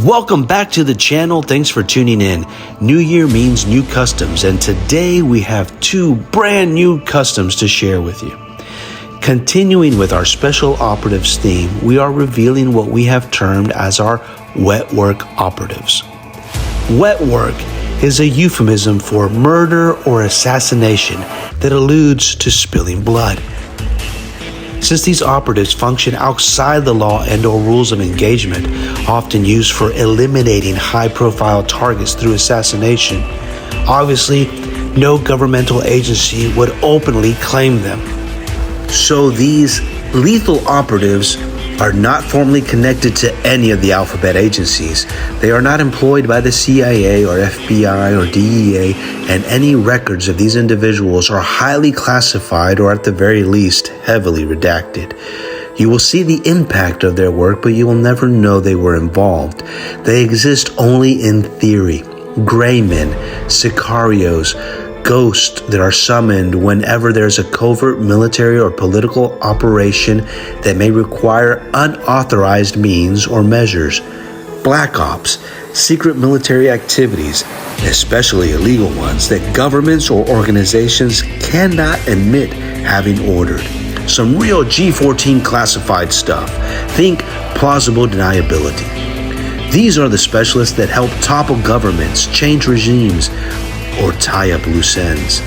Welcome back to the channel. Thanks for tuning in. New year means new customs, and today we have two brand new customs to share with you. Continuing with our special operatives theme, we are revealing what we have termed as our Wet Work Operatives. Wet work is a euphemism for murder or assassination that alludes to spilling blood. Since these operatives function outside the law and/or rules of engagement, often used for eliminating high-profile targets through assassination, obviously no governmental agency would openly claim them. So these lethal operatives are not formally connected to any of the alphabet agencies. They are not employed by the CIA or FBI or DEA, and any records of these individuals are highly classified or at the very least heavily redacted. You will see the impact of their work, but you will never know they were involved. They exist only in theory. Gray men, Sicarios, ghosts that are summoned whenever there's a covert military or political operation that may require unauthorized means or measures. Black ops, secret military activities, especially illegal ones that governments or organizations cannot admit having ordered. Some real G14 classified stuff. Think plausible deniability. These are the specialists that help topple governments, change regimes, or tie up loose ends.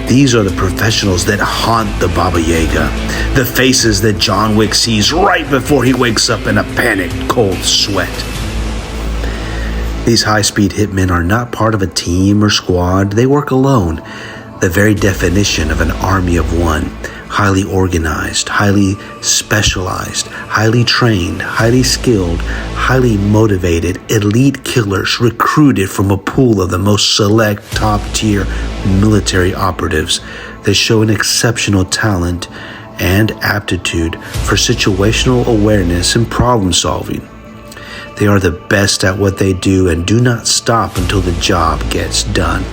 These are the professionals that haunt the Baba Yaga, the faces that John Wick sees right before he wakes up in a panicked cold sweat. These high-speed hitmen are not part of a team or squad. They work alone, the very definition of an army of one. Highly organized, highly specialized, highly trained, highly skilled, highly motivated, elite killers recruited from a pool of the most select top-tier military operatives that show an exceptional talent and aptitude for situational awareness and problem solving. They are the best at what they do and do not stop until the job gets done.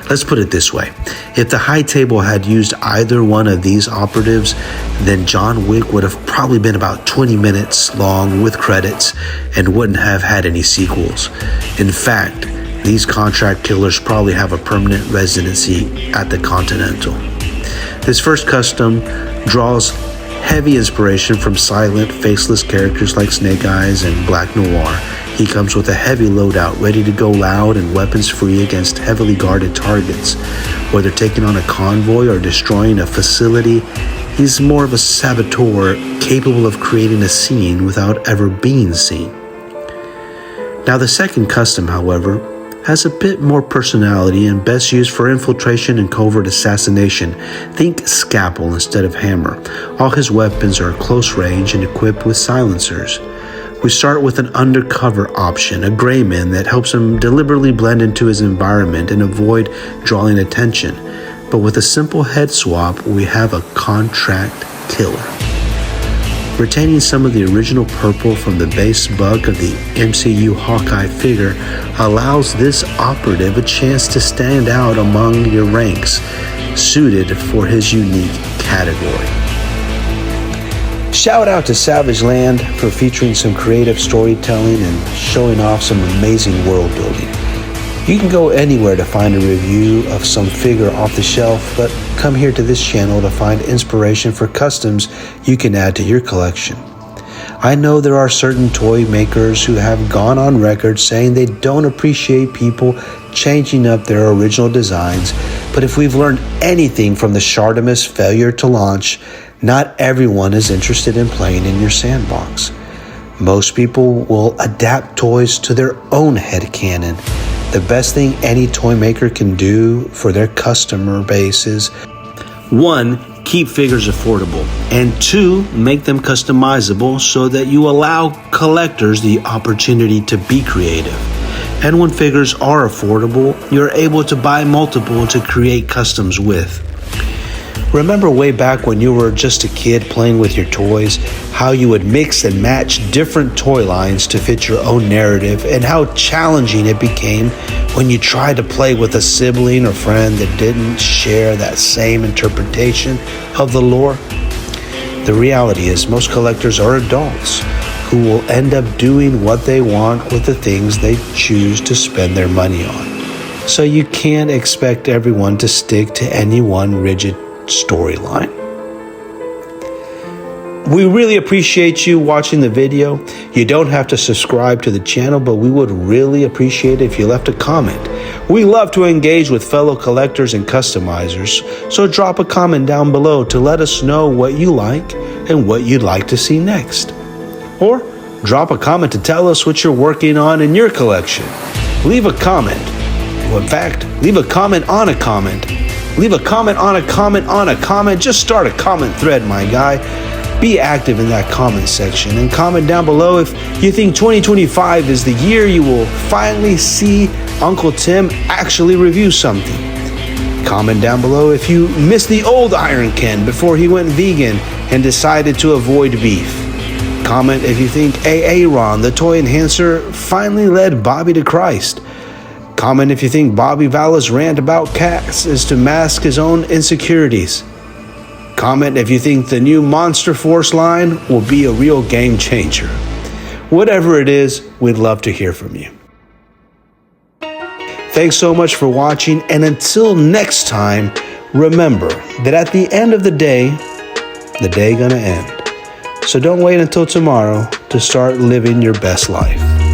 Let's put it this way. If the high table had used either one of these operatives, then John Wick would have probably been about 20 minutes long with credits and wouldn't have had any sequels. In fact, these contract killers probably have a permanent residency at the Continental. This first custom draws heavy inspiration from silent, faceless characters like Snake Eyes and Black Noir. He comes with a heavy loadout, ready to go loud and weapons-free against heavily guarded targets. Whether taking on a convoy or destroying a facility, he's more of a saboteur, capable of creating a scene without ever being seen. Now, the second custom, however, has a bit more personality and best used for infiltration and covert assassination. Think scalpel instead of hammer. All his weapons are close range and equipped with silencers. We start with an undercover option, a gray man that helps him deliberately blend into his environment and avoid drawing attention. But with a simple head swap, we have a contract killer. Retaining some of the original purple from the base bug of the MCU Hawkeye figure allows this operative a chance to stand out among your ranks, suited for his unique category. Shout out to Savage Land for featuring some creative storytelling and showing off some amazing world building. You can go anywhere to find a review of some figure off the shelf, but come here to this channel to find inspiration for customs you can add to your collection. I know there are certain toy makers who have gone on record saying they don't appreciate people changing up their original designs, but if we've learned anything from the Shartimus failure to launch, not everyone is interested in playing in your sandbox. Most people will adapt toys to their own headcanon. The best thing any toy maker can do for their customer base is 1. Keep figures affordable, and 2. Make them customizable so that you allow collectors the opportunity to be creative. And when figures are affordable, you're able to buy multiple to create customs with. Remember way back when you were just a kid playing with your toys, how you would mix and match different toy lines to fit your own narrative, and how challenging it became when you tried to play with a sibling or friend that didn't share that same interpretation of the lore? The reality is most collectors are adults who will end up doing what they want with the things they choose to spend their money on. So you can't expect everyone to stick to any one rigid storyline. We really appreciate you watching the video. You don't have to subscribe to the channel, but we would really appreciate it if you left a comment. We love to engage with fellow collectors and customizers, so drop a comment down below to let us know what you like and what you'd like to see next. Or drop a comment to tell us what you're working on in your collection. Leave a comment. Well, in fact, leave a comment on a comment. Leave a comment on a comment on a comment. Just start a comment thread, my guy. Be active in that comment section and comment down below if you think 2025 is the year you will finally see Uncle Tim actually review something. Comment down below if you missed the old Iron Ken before he went vegan and decided to avoid beef. Comment if you think Aaron, the toy enhancer, finally led Bobby to Christ. Comment if you think Bobby Vala's rant about cats is to mask his own insecurities. Comment if you think the new Monster Force line will be a real game changer. Whatever it is, we'd love to hear from you. Thanks so much for watching, and until next time, remember that at the end of the day gonna end. So don't wait until tomorrow to start living your best life.